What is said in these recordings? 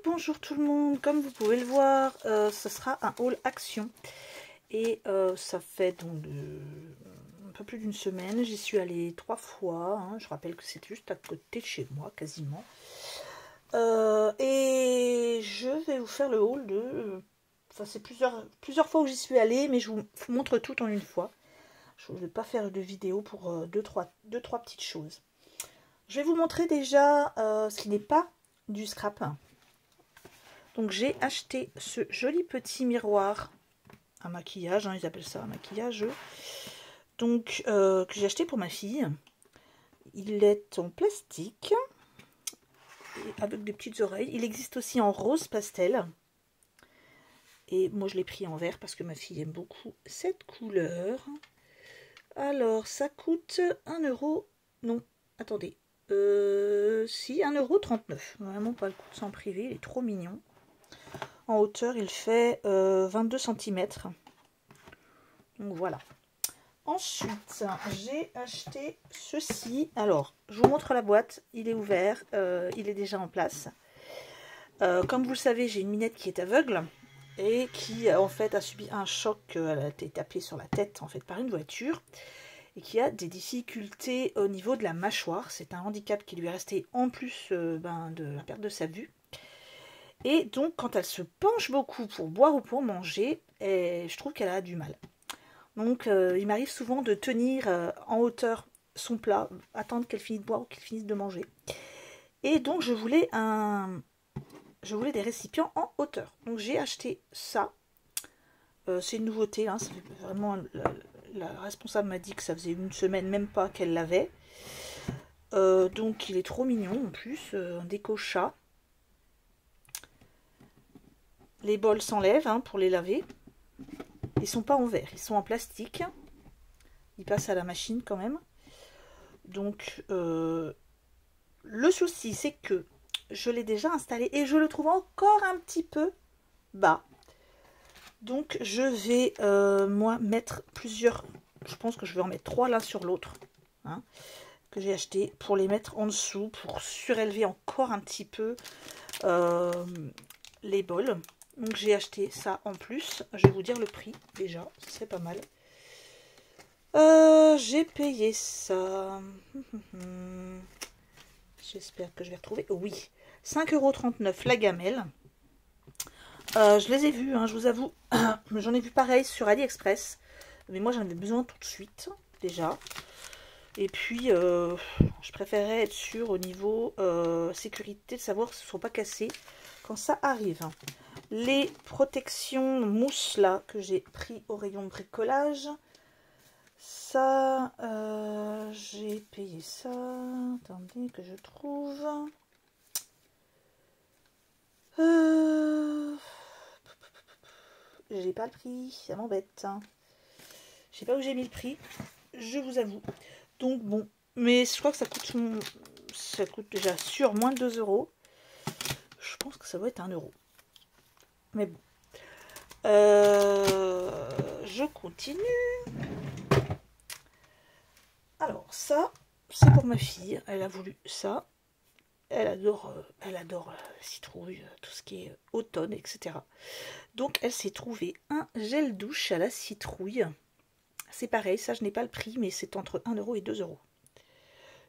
Bonjour tout le monde, comme vous pouvez le voir, ce sera un haul action et ça fait donc un peu plus d'une semaine. J'y suis allée 3 fois, hein. Je rappelle que c'est juste à côté de chez moi quasiment, et je vais vous faire le haul de enfin c'est plusieurs fois où j'y suis allée, mais je vous montre tout en une fois. Je ne vais pas faire de vidéo pour deux trois petites choses. Je vais vous montrer déjà ce qui n'est pas du scrap. Donc j'ai acheté ce joli petit miroir à maquillage, hein, ils appellent ça un maquillage. Donc que j'ai acheté pour ma fille. Il est en plastique et avec des petites oreilles. Il existe aussi en rose pastel. Et moi je l'ai pris en vert parce que ma fille aime beaucoup cette couleur. Alors ça coûte 1 euro. Non, attendez. Si, 1,39 €. Vraiment pas le coup de s'en priver, il est trop mignon. En hauteur, il fait 22 cm. Donc voilà. Ensuite, j'ai acheté ceci. Alors, je vous montre la boîte. Il est ouvert. Il est déjà en place. Comme vous le savez, j'ai une minette qui est aveugle et qui, en fait, a subi un choc. Elle a été tapée sur la tête, en fait, par une voiture et qui a des difficultés au niveau de la mâchoire. C'est un handicap qui lui est resté en plus de la perte de sa vue. Et donc, quand elle se penche beaucoup pour boire ou pour manger, je trouve qu'elle a du mal. Donc, il m'arrive souvent de tenir en hauteur son plat, attendre qu'elle finisse de boire ou qu'elle finisse de manger. Et donc, je voulais des récipients en hauteur. Donc, j'ai acheté ça. C'est une nouveauté, hein, ça fait vraiment... La responsable m'a dit que ça faisait une semaine, même pas, qu'elle l'avait. Donc, il est trop mignon, en plus, un déco chat. Les bols s'enlèvent, hein, pour les laver. Ils sont pas en verre, ils sont en plastique. Ils passent à la machine quand même. Donc, le souci, c'est que je l'ai déjà installé et je le trouve encore un petit peu bas. Donc, je vais, moi, mettre plusieurs... Je pense que je vais en mettre 3 l'un sur l'autre. Hein, que j'ai acheté pour les mettre en dessous, pour surélever encore un petit peu les bols. Donc j'ai acheté ça en plus. Je vais vous dire le prix déjà, c'est pas mal. J'ai payé ça. J'espère que je vais retrouver. Oui, 5,39 € la gamelle. Je les ai vus, hein, je vous avoue. J'en ai vu pareil sur AliExpress. Mais moi j'en avais besoin tout de suite, déjà. Et puis, je préférais être sûre au niveau sécurité, de savoir que ce ne soit pas cassé quand ça arrive. Les protections mousse là que j'ai pris au rayon bricolage, ça j'ai payé ça, attendez que je trouve, j'ai pas le prix, ça m'embête, je sais pas où j'ai mis le prix, je vous avoue. Donc bon, mais je crois que ça coûte déjà sur moins de 2 €. Je pense que ça doit être 1 €. Mais bon. Je continue. Alors ça, c'est pour ma fille. Elle a voulu ça. Elle adore la citrouille, tout ce qui est automne, etc. Donc elle s'est trouvée un gel douche à la citrouille. C'est pareil, ça je n'ai pas le prix, mais c'est entre 1 € et 2 €.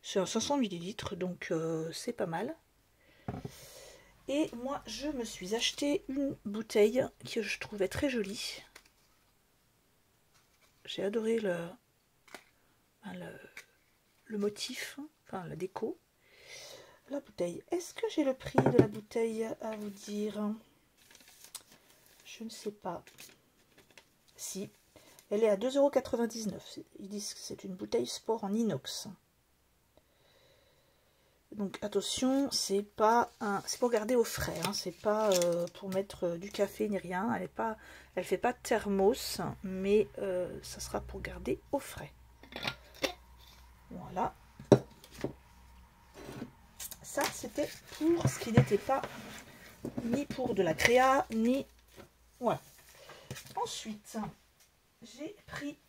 C'est un 500 ml, donc c'est pas mal. Et moi, je me suis acheté une bouteille que je trouvais très jolie. J'ai adoré le motif, enfin la déco. La bouteille. Est-ce que j'ai le prix de la bouteille à vous dire? Je ne sais pas. Si. Elle est à 2,99 €. Ils disent que c'est une bouteille sport en inox. Donc attention, c'est pour garder au frais, hein, c'est pas pour mettre du café ni rien. Elle fait pas de thermos, mais ça sera pour garder au frais. Voilà. Ça c'était pour ce qui n'était pas ni pour de la créa ni voilà. Ensuite, j'ai pris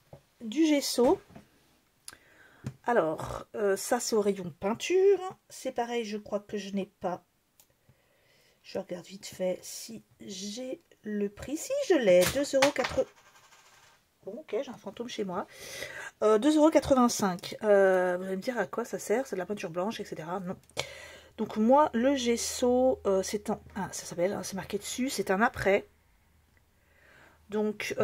du gesso. Alors, ça c'est au rayon peinture. C'est pareil, je crois que je n'ai pas Je regarde vite fait si j'ai le prix. Si je l'ai, 2,80 €. Bon, ok, j'ai un fantôme chez moi. 2,85 €. Vous allez me dire à quoi ça sert? C'est de la peinture blanche, etc. Non. Donc moi, le gesso, c'est un... Ah, ça s'appelle, hein, c'est marqué dessus, c'est un après. Donc,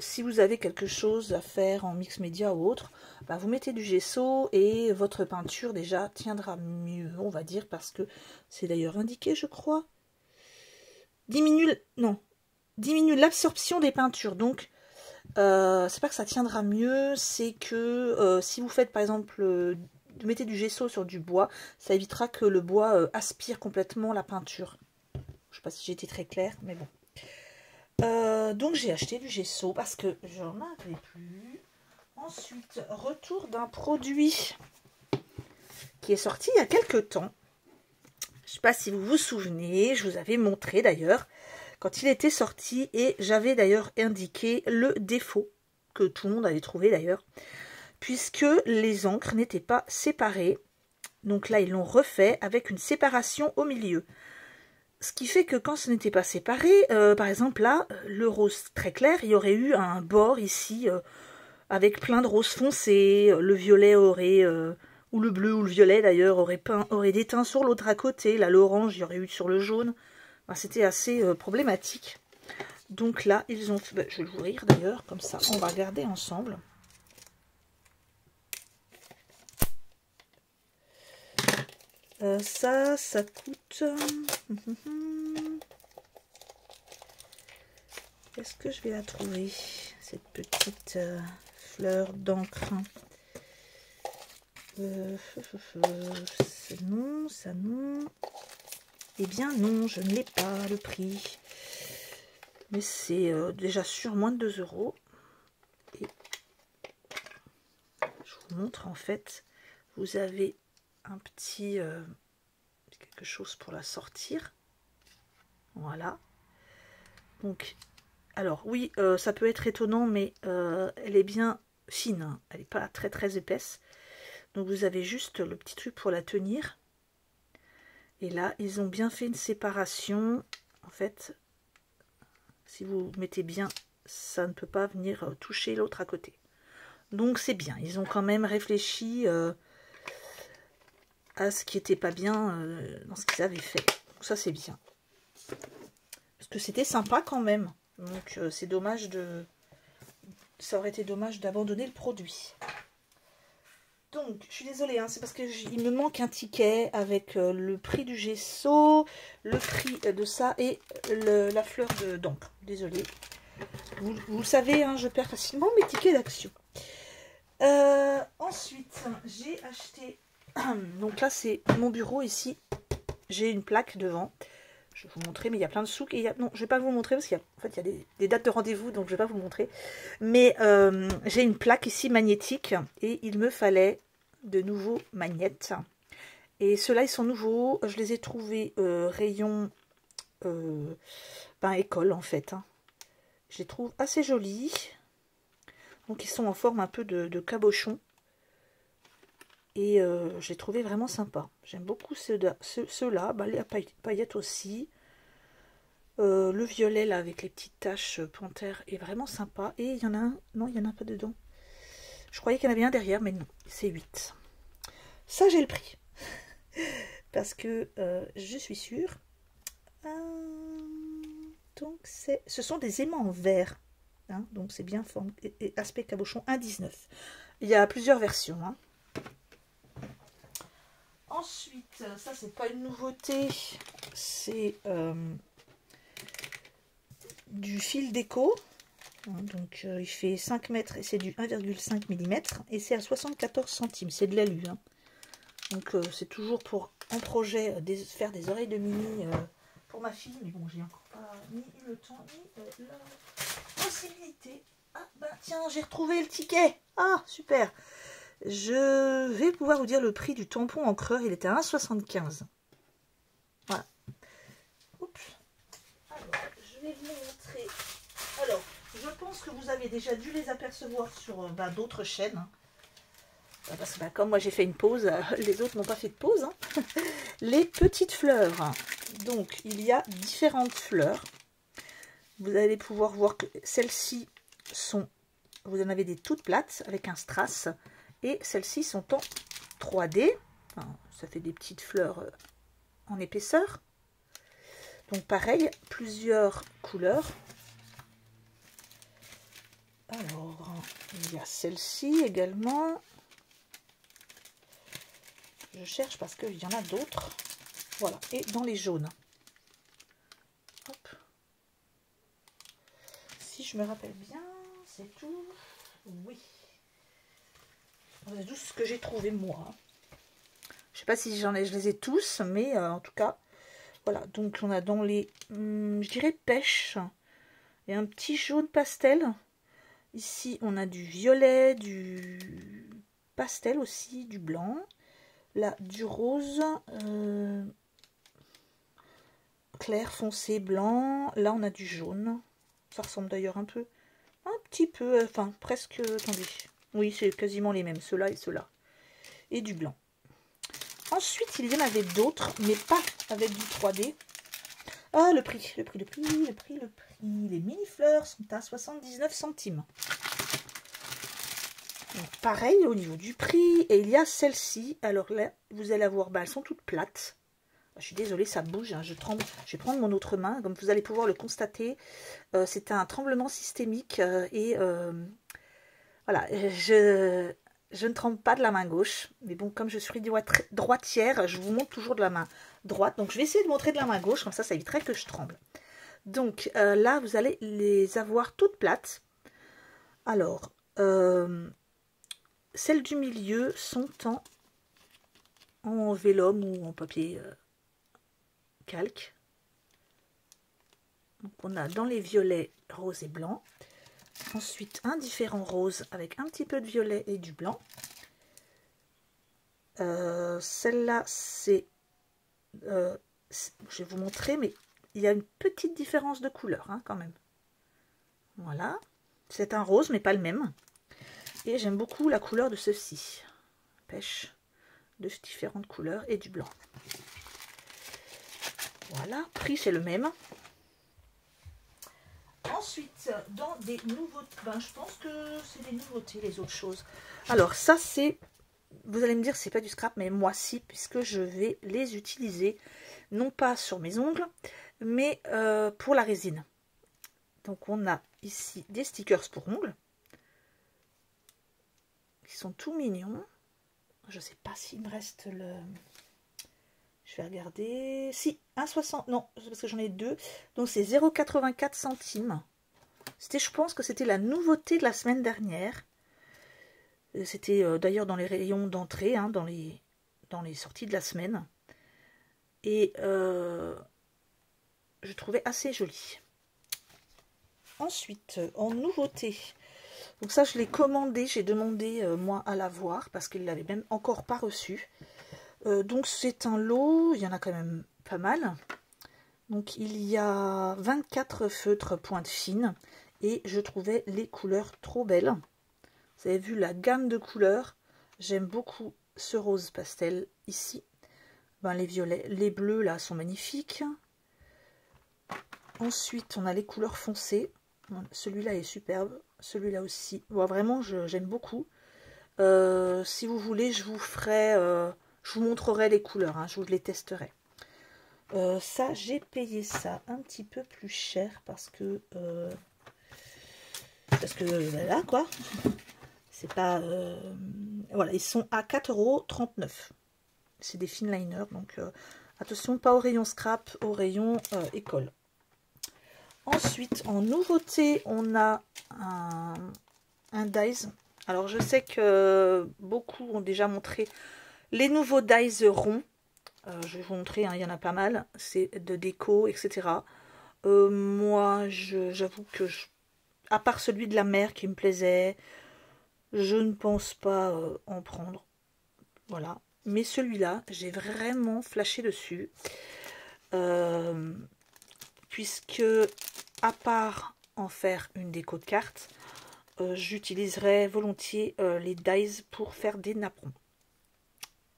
si vous avez quelque chose à faire en mix média ou autre, bah, vous mettez du gesso et votre peinture déjà tiendra mieux, on va dire, parce que c'est d'ailleurs indiqué, je crois. Diminue l'absorption des peintures. Donc, c'est pas que ça tiendra mieux, c'est que si vous faites par exemple, mettez du gesso sur du bois, ça évitera que le bois aspire complètement la peinture. Je sais pas si j'ai été très claire, mais bon. Donc j'ai acheté du gesso parce que j'en avais plus. Ensuite, retour d'un produit qui est sorti il y a quelques temps. Je ne sais pas si vous vous souvenez, je vous avais montré d'ailleurs quand il était sorti et j'avais d'ailleurs indiqué le défaut que tout le monde avait trouvé d'ailleurs, puisque les encres n'étaient pas séparées. Donc là, ils l'ont refait avec une séparation au milieu. Ce qui fait que quand ce n'était pas séparé, par exemple là, le rose très clair, il y aurait eu un bord ici avec plein de roses foncées, le violet aurait, ou le bleu ou le violet d'ailleurs, aurait des teints sur l'autre à côté, là l'orange, il y aurait eu sur le jaune. Enfin, c'était assez problématique. Donc là, ils ont fait, bah, je vais l'ouvrir d'ailleurs, comme ça on va regarder ensemble. Ça coûte... Est-ce que je vais la trouver, cette petite fleur d'encre? Non, ça non. Eh bien non, je ne l'ai pas, le prix. Mais c'est déjà sur moins de 2 €. Et je vous montre en fait, vous avez un petit quelque chose pour la sortir. Voilà. Donc, alors oui, ça peut être étonnant, mais elle est bien fine, hein. Elle n'est pas très très épaisse. Donc vous avez juste le petit truc pour la tenir. Et là, ils ont bien fait une séparation. En fait, si vous mettez bien, ça ne peut pas venir toucher l'autre à côté. Donc c'est bien. Ils ont quand même réfléchi à ce qui n'était pas bien dans ce qu'ils avaient fait. Donc ça c'est bien. Parce que c'était sympa quand même. Donc c'est dommage de... Ça aurait été dommage d'abandonner le produit. Donc, je suis désolée, hein, c'est parce qu'il me manque un ticket avec le prix du gesso, le prix de ça et la fleur d'encre. Désolée. Vous le savez, hein, je perds facilement mes tickets d'action. Ensuite, j'ai acheté... Donc là, c'est mon bureau ici. J'ai une plaque devant. Je vais vous montrer, mais il y a plein de souks. Et non, je ne vais pas vous montrer parce qu'il y a, en fait, il y a des dates de rendez-vous, donc je ne vais pas vous montrer. Mais j'ai une plaque ici magnétique et il me fallait de nouveaux magnettes. Et ceux-là, ils sont nouveaux. Je les ai trouvés rayon école, en fait. Hein. Je les trouve assez jolis. Donc, ils sont en forme un peu de cabochon. Et j'ai trouvé vraiment sympa. J'aime beaucoup ceux-là. Bah, les paillettes aussi. Le violet là avec les petites taches panthère est vraiment sympa. Et il y en a un. Non, il n'y en a pas dedans. Je croyais qu'il y en avait un derrière, mais non. C'est 8. Ça, j'ai le prix. Parce que je suis sûre. Donc, ce sont des aimants en verre. Hein, donc, c'est bien forme et aspect cabochon 1,19. Il y a plusieurs versions. Hein. Ensuite, ça c'est pas une nouveauté, c'est du fil déco. Donc il fait 5 mètres et c'est du 1,5 mm et c'est à 74 centimes. C'est de l'alu. Hein. Donc c'est toujours pour un projet faire des oreilles de Mini pour ma fille. Mais bon, j'ai encore pas ni le temps ni la possibilité. Ah bah tiens, j'ai retrouvé le ticket. Ah super. Je vais pouvoir vous dire le prix du tampon encreur. Il était à 1,75 €. Voilà. Oups. Alors, je vais vous montrer. Alors, je pense que vous avez déjà dû les apercevoir sur d'autres chaînes. Hein. Parce que comme moi j'ai fait une pause, les autres n'ont pas fait de pause. Hein. Les petites fleurs. Donc, il y a différentes fleurs. Vous allez pouvoir voir que celles-ci sont, vous en avez des toutes plates avec un strass. Et celles-ci sont en 3D. Enfin, ça fait des petites fleurs en épaisseur. Donc pareil, plusieurs couleurs. Alors, il y a celle-ci également. Je cherche parce qu'il y en a d'autres. Voilà, et dans les jaunes. Hop. Si je me rappelle bien, c'est tout. Oui. C'est tout ce que j'ai trouvé moi. Je sais pas si je les ai tous, mais en tout cas, voilà. Donc on a dans les, je dirais pêche, et un petit jaune pastel. Ici, on a du violet, du pastel aussi, du blanc. Là, du rose, clair, foncé, blanc. Là, on a du jaune. Ça ressemble d'ailleurs un petit peu, enfin presque, attendez. Oui, c'est quasiment les mêmes, ceux-là et ceux-là. Et du blanc. Ensuite, il y en avait d'autres, mais pas avec du 3D. Ah, le prix. Les mini-fleurs sont à 79 centimes. Donc, pareil au niveau du prix. Et il y a celle-ci. Alors là, vous allez voir, bah, elles sont toutes plates. Je suis désolée, ça bouge, hein, je tremble. Je vais prendre mon autre main, comme vous allez pouvoir le constater. C'est un tremblement systémique voilà, je ne tremble pas de la main gauche. Mais bon, comme je suis droitière, je vous montre toujours de la main droite. Donc, je vais essayer de montrer de la main gauche, comme ça éviterait que je tremble. Donc, là, vous allez les avoir toutes plates. Alors, celles du milieu sont en vélum ou en papier calque. Donc, on a dans les violets, rose et blanc. Ensuite, un différent rose avec un petit peu de violet et du blanc. Celle-là, c'est... je vais vous montrer, mais il y a une petite différence de couleur, hein, quand même. Voilà. C'est un rose, mais pas le même. Et j'aime beaucoup la couleur de ceci. Pêche de différentes couleurs et du blanc. Voilà. Prix, c'est le même. Ensuite, dans des nouveautés, ben, je pense que c'est des nouveautés, les autres choses. Alors, ça, c'est, vous allez me dire, c'est pas du scrap, mais moi, si, puisque je vais les utiliser, non pas sur mes ongles, mais pour la résine. Donc, on a ici des stickers pour ongles, qui sont tout mignons. Je sais pas s'il me reste le... Je vais regarder. Si, 1,60. Non, parce que j'en ai deux. Donc, c'est 0,84 centimes. Je pense que c'était la nouveauté de la semaine dernière. C'était d'ailleurs dans les rayons d'entrée, hein, dans les sorties de la semaine. Et je trouvais assez joli. Ensuite, en nouveauté, donc ça je l'ai commandé, j'ai demandé moi à l'avoir parce qu'il ne l'avait même encore pas reçu. Donc c'est un lot, il y en a quand même pas mal. Donc il y a 24 feutres pointe fine et je trouvais les couleurs trop belles. Vous avez vu la gamme de couleurs, j'aime beaucoup ce rose pastel ici. Ben, les violets, les bleus là sont magnifiques. Ensuite on a les couleurs foncées, celui-là est superbe, celui-là aussi. Bon, vraiment j'aime beaucoup. Si vous voulez je vous ferai... je vous montrerai les couleurs, hein, je vous les testerai. Ça, j'ai payé ça un petit peu plus cher parce que voilà quoi. C'est pas... voilà, ils sont à 4,39 €. C'est des finliners, donc attention, pas au rayon scrap, au rayon école. Ensuite, en nouveauté, on a un dies. Alors, je sais que beaucoup ont déjà montré les nouveaux dies ronds. Je vais vous montrer, hein, il y en a pas mal. C'est de déco, etc. Moi, j'avoue que, à part celui de la mer qui me plaisait, je ne pense pas en prendre. Voilà. Mais celui-là, j'ai vraiment flashé dessus. Puisque, à part en faire une déco de cartes, j'utiliserai volontiers les dies pour faire des napperons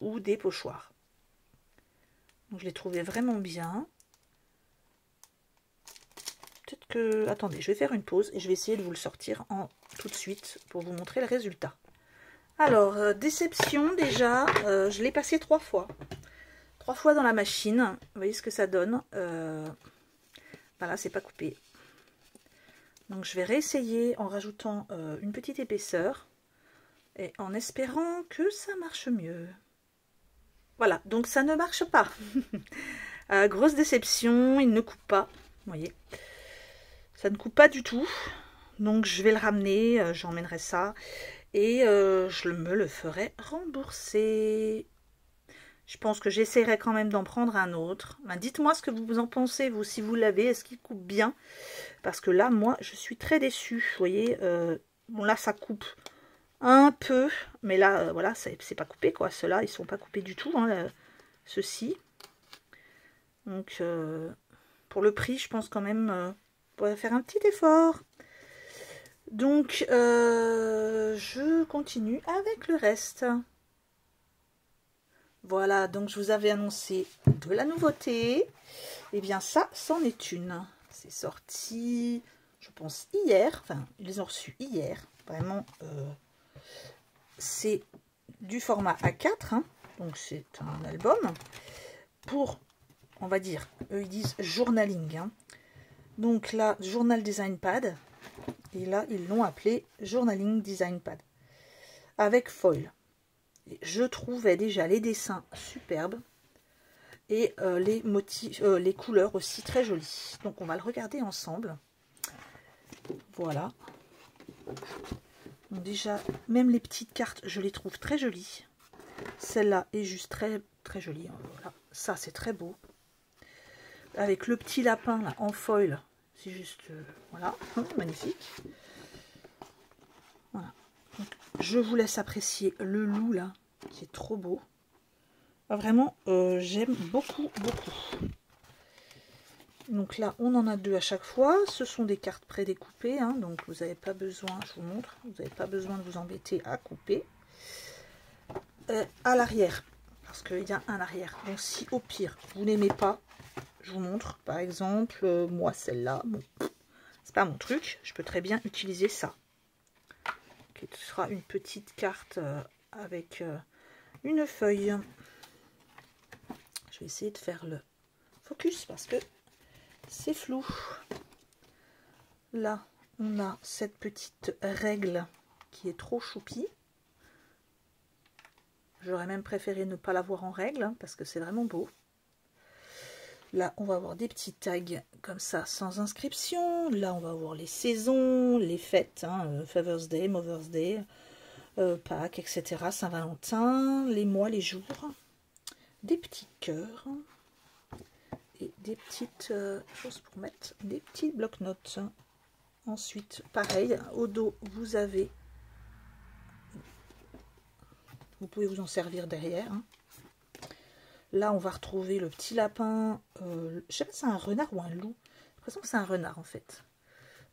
ou des pochoirs. Donc, je les trouvais vraiment bien. que... Attendez, je vais faire une pause et je vais essayer de vous le sortir tout de suite pour vous montrer le résultat. Alors, déception déjà, je l'ai passé 3 fois. 3 fois dans la machine. Vous voyez ce que ça donne. Voilà, c'est pas coupé. Donc je vais réessayer en rajoutant une petite épaisseur et en espérant que ça marche mieux. Voilà, donc ça ne marche pas. Grosse déception, il ne coupe pas. Vous voyez, ça ne coupe pas du tout. Donc je vais le ramener, j'emmènerai ça et je me le ferai rembourser. Je pense que j'essaierai quand même d'en prendre un autre. Ben, dites-moi ce que vous en pensez, vous, si vous l'avez. Est-ce qu'il coupe bien? Parce que là, moi, je suis très déçue. Vous voyez, bon, là, ça coupe un peu. Mais là, voilà, c'est pas coupé, quoi. Ceux-là, ils sont pas coupés du tout, hein, ceux-ci. Donc, pour le prix, je pense quand même, on pourrait faire un petit effort. Donc, je continue avec le reste. Voilà, donc je vous avais annoncé de la nouveauté. Et bien ça, c'en est une. C'est sorti, je pense, hier. Enfin, ils les ont reçus hier. Vraiment, c'est du format A4. Hein. Donc c'est un album pour, on va dire, eux ils disent journaling. Hein. Donc là, Journal Design Pad. Et là, ils l'ont appelé Journaling Design Pad. Avec foil. Je trouvais déjà les dessins superbes et les motifs, les couleurs aussi très jolies. Donc on va le regarder ensemble. Voilà. Donc déjà, même les petites cartes, je les trouve très jolies. Celle-là est juste très très jolie. Voilà. Ça c'est très beau. Avec le petit lapin là, en foil, c'est juste voilà, magnifique. Voilà. Donc, je vous laisse apprécier le loup là. Qui est trop beau. Vraiment, j'aime beaucoup, beaucoup. Donc là, on en a 2 à chaque fois. Ce sont des cartes prédécoupées. Hein, donc, vous n'avez pas besoin, je vous montre, vous n'avez pas besoin de vous embêter à couper. À l'arrière, parce qu'il y a un arrière. Donc, si au pire, vous n'aimez pas, je vous montre. Par exemple, moi, celle-là, bon, c'est pas mon truc. Je peux très bien utiliser ça. Qui sera une petite carte avec... une feuille. Je vais essayer de faire le focus parce que c'est flou. Là, on a cette petite règle qui est trop choupie. J'aurais même préféré ne pas l'avoir en règle hein, parce que c'est vraiment beau. Là, on va avoir des petits tags comme ça sans inscription. Là, on va avoir les saisons, les fêtes, hein, Father's Day, Mother's Day. Pâques, etc. Saint-Valentin, les mois, les jours, des petits cœurs et des petites choses pour mettre des petits bloc-notes. Ensuite, pareil, au dos, vous avez, vous pouvez vous en servir derrière. Hein. Là, on va retrouver le petit lapin. Je sais pas si c'est un renard ou un loup. J'ai l'impression que c'est un renard en fait.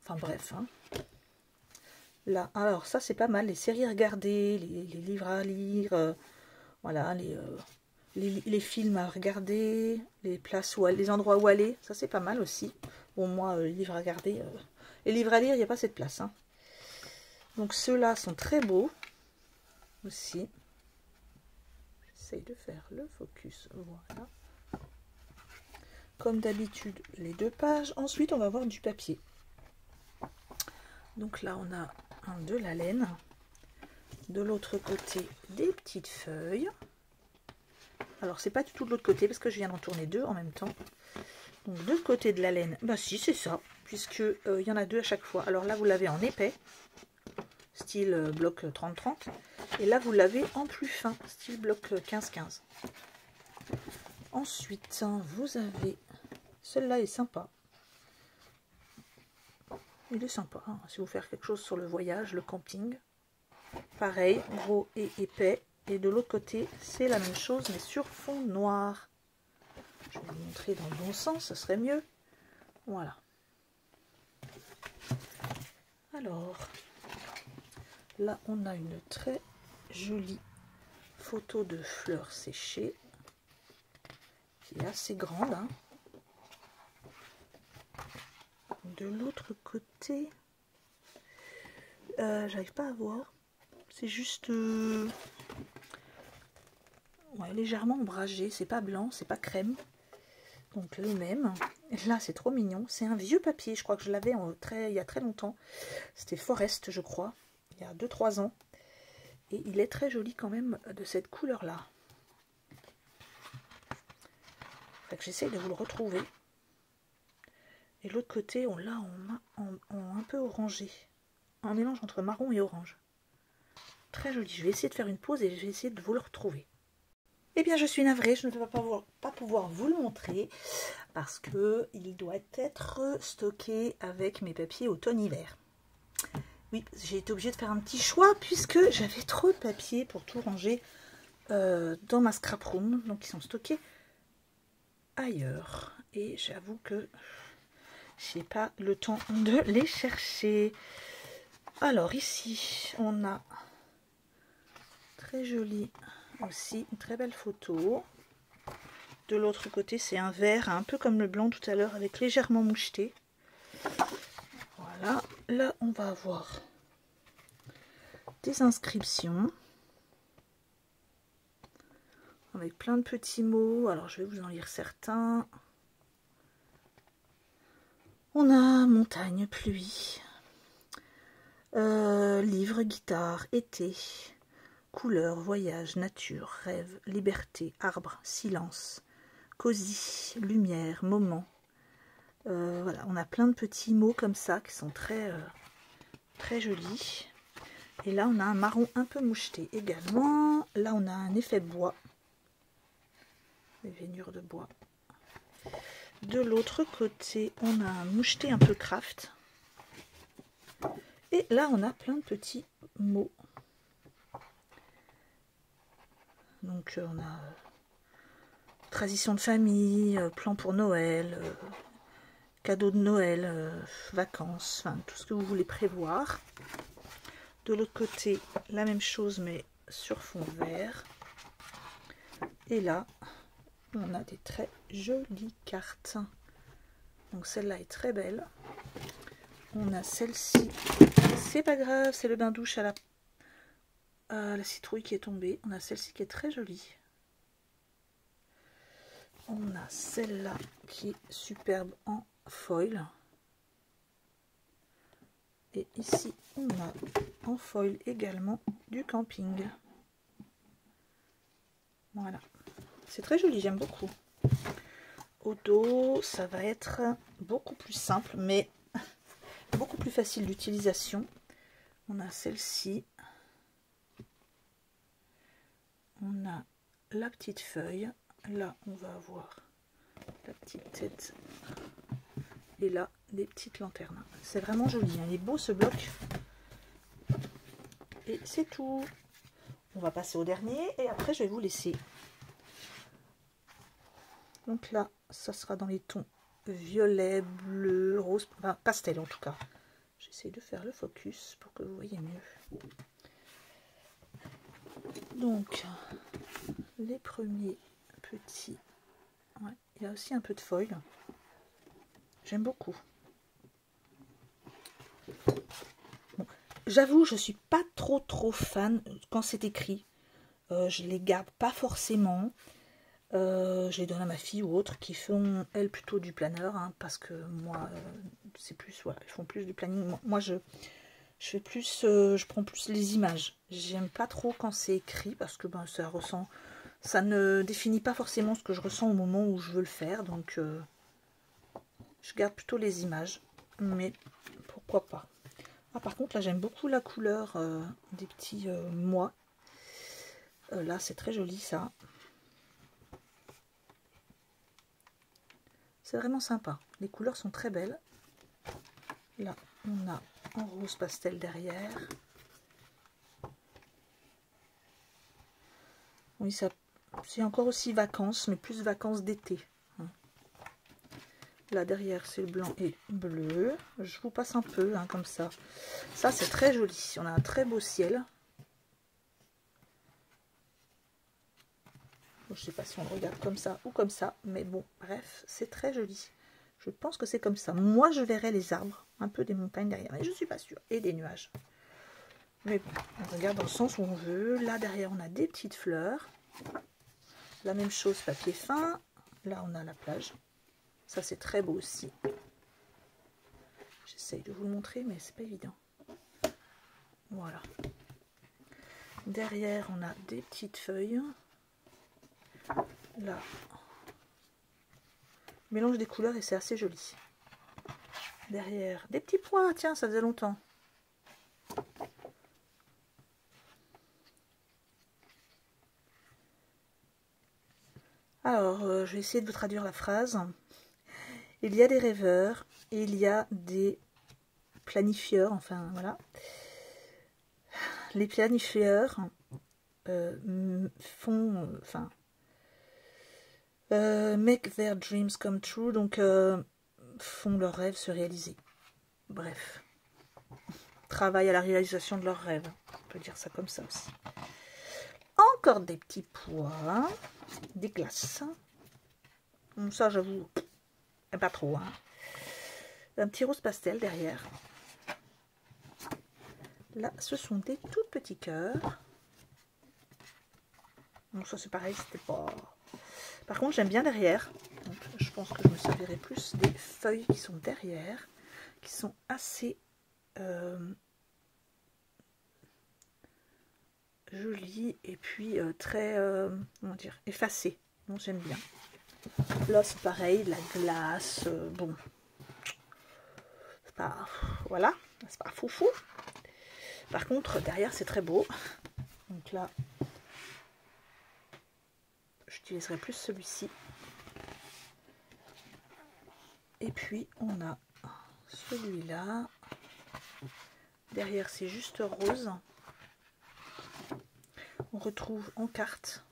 Enfin bref. Hein. Là, alors ça c'est pas mal, les séries à regarder, les livres à lire, voilà, les films à regarder, les places où aller, les endroits où aller, ça c'est pas mal aussi. Bon moi, les livres à regarder, les livres à lire, il n'y a pas cette place. Hein. Donc ceux-là sont très beaux aussi. J'essaye de faire le focus, voilà. Comme d'habitude, les 2 pages. Ensuite, on va avoir du papier. Donc là, on a de la laine, de l'autre côté des petites feuilles. Alors c'est pas du tout de l'autre côté parce que je viens d'en tourner 2 en même temps. Donc de côté de la laine, bah si c'est ça, puisque il y en a 2 à chaque fois. Alors là vous l'avez en épais, style bloc 30-30, et là vous l'avez en plus fin, style bloc 15-15. Ensuite vous avez, celle-là est sympa. Il est sympa, hein, si vous faire quelque chose sur le voyage, le camping. Pareil, gros et épais. Et de l'autre côté, c'est la même chose, mais sur fond noir. Je vais vous montrer dans le bon sens, ce serait mieux. Voilà. Alors, là, on a une très jolie photo de fleurs séchées, qui est assez grande. Hein. De l'autre côté, j'arrive pas à voir. C'est juste ouais, légèrement ombragé. C'est pas blanc, c'est pas crème. Donc le même. Là, c'est trop mignon. C'est un vieux papier. Je crois que je l'avais il y a très longtemps. C'était Forest, je crois. Il y a 2-3 ans. Et il est très joli quand même de cette couleur-là. J'essaye de vous le retrouver. Et l'autre côté, on l'a en un peu orangé. Un mélange entre marron et orange. Très joli. Je vais essayer de faire une pause et je vais essayer de vous le retrouver. Eh bien, je suis navrée. Je ne vais pas pouvoir vous le montrer parce qu'il doit être stocké avec mes papiers automne-hiver. Oui, j'ai été obligée de faire un petit choix puisque j'avais trop de papiers pour tout ranger dans ma scrap room. Donc, ils sont stockés ailleurs. Et j'avoue que je n'ai pas le temps de les chercher. Alors, ici, on a très joli aussi, une très belle photo. De l'autre côté, c'est un vert, un peu comme le blanc tout à l'heure, avec légèrement moucheté. Voilà. Là, on va avoir des inscriptions. Avec plein de petits mots. Alors, je vais vous en lire certains. On a montagne, pluie, livre, guitare, été, couleur, voyage, nature, rêve, liberté, arbre, silence, cosy, lumière, moment. Voilà, on a plein de petits mots comme ça qui sont très, très jolis. Et là, on a un marron un peu moucheté également. Là, on a un effet bois. Des veinures de bois. De l'autre côté, on a un moucheté un peu craft. Et là, on a plein de petits mots. Donc, on a tradition de famille, plan pour Noël, cadeau de Noël, vacances, enfin, tout ce que vous voulez prévoir. De l'autre côté, la même chose, mais sur fond vert. Et là, on a des très jolies cartes. Donc, celle-là est très belle. On a celle-ci, c'est pas grave, c'est le bain douche à la citrouille qui est tombée. On a celle-ci qui est très jolie. On a celle-là qui est superbe en foil. Et ici, on a en foil également du camping. Voilà. C'est très joli, j'aime beaucoup. Au dos, ça va être beaucoup plus simple, mais beaucoup plus facile d'utilisation. On a celle-ci. On a la petite feuille. Là, on va avoir la petite tête. Et là, des petites lanternes. C'est vraiment joli. Il est beau ce bloc. Et c'est tout. On va passer au dernier. Et après, je vais vous laisser. Donc là, ça sera dans les tons violet, bleu, rose. Enfin, pastel en tout cas. J'essaie de faire le focus pour que vous voyez mieux. Donc, les premiers petits. Ouais, il y a aussi un peu de foil. J'aime beaucoup. Bon, j'avoue, je suis pas trop fan quand c'est écrit. Je les garde pas forcément. Je les donne à ma fille ou autres qui font, elles, plutôt du planeur. Hein, parce que moi, c'est plus, voilà, ils font plus du planning. Moi, je fais plus, je prends plus les images. J'aime pas trop quand c'est écrit parce que ben, ça ne définit pas forcément ce que je ressens au moment où je veux le faire. Donc, je garde plutôt les images. Mais pourquoi pas. Ah, par contre, là, j'aime beaucoup la couleur des petits mois. Là, c'est très joli, ça. C'est vraiment sympa. Les couleurs sont très belles. Là, on a en rose pastel derrière. Oui, ça, c'est encore aussi vacances, mais plus vacances d'été. Là, derrière, c'est le blanc et bleu. Je vous passe un peu, hein, comme ça. Ça, c'est très joli. On a un très beau ciel. Je ne sais pas si on le regarde comme ça ou comme ça. Mais bon, bref, c'est très joli. Je pense que c'est comme ça. Moi, je verrais les arbres, un peu des montagnes derrière, mais je suis pas sûre. Et des nuages. Mais bon, on regarde dans le sens où on veut. Là, derrière, on a des petites fleurs. La même chose, papier fin. Là, on a la plage. Ça, c'est très beau aussi. J'essaye de vous le montrer, mais c'est pas évident. Voilà. Derrière, on a des petites feuilles. Là, mélange des couleurs et c'est assez joli. Derrière, des petits pois. Tiens, ça faisait longtemps. Alors, je vais essayer de vous traduire la phrase. Il y a des rêveurs et il y a des planifieurs. Enfin, voilà. Les planifieurs make their dreams come true, donc font leurs rêves se réaliser. Bref, travaillent à la réalisation de leurs rêves. On peut dire ça comme ça aussi. Encore des petits pois, des glaces. Bon, ça, j'avoue, pas trop. Hein. Un petit rose pastel derrière. Là, ce sont des tout petits cœurs. Bon, ça c'est pareil, c'était pas... Par contre, j'aime bien derrière. Donc, je pense que je me servirai plus des feuilles qui sont derrière, qui sont assez jolies et puis très, comment dire, effacées. Donc, j'aime bien. Là, c'est pareil, la glace, bon, c'est pas, voilà, c'est pas foufou. Par contre, derrière, c'est très beau. Donc là, j'utiliserai plus celui-ci. Et puis, on a celui-là. Derrière, c'est juste rose. On retrouve en carte.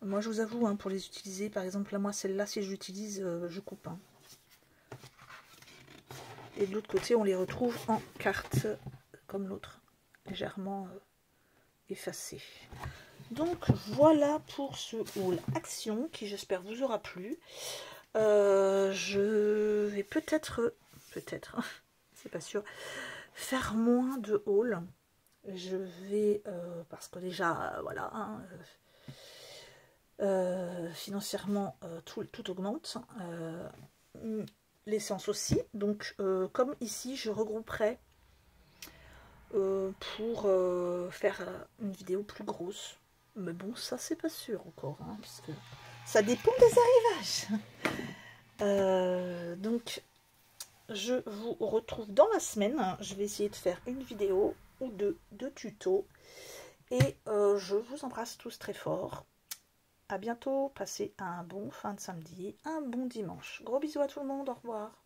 Moi, je vous avoue, hein, pour les utiliser, par exemple, là, moi, celle-là, si je l'utilise, je coupe. Hein. Et de l'autre côté, on les retrouve en carte, comme l'autre, légèrement effacé. Donc, voilà pour ce haul action, qui, j'espère, vous aura plu. Je vais peut-être, c'est pas sûr, faire moins de haul. Je vais, parce que déjà, voilà, hein, financièrement, tout augmente. L'essence aussi. Donc, comme ici, je regrouperai pour faire une vidéo plus grosse. Mais bon, ça, c'est pas sûr encore, hein, parce que ça dépend des arrivages. Donc, je vous retrouve dans la semaine. Je vais essayer de faire une vidéo ou deux de tuto. Et je vous embrasse tous très fort. À bientôt. Passez un bon fin de samedi, un bon dimanche. Gros bisous à tout le monde. Au revoir.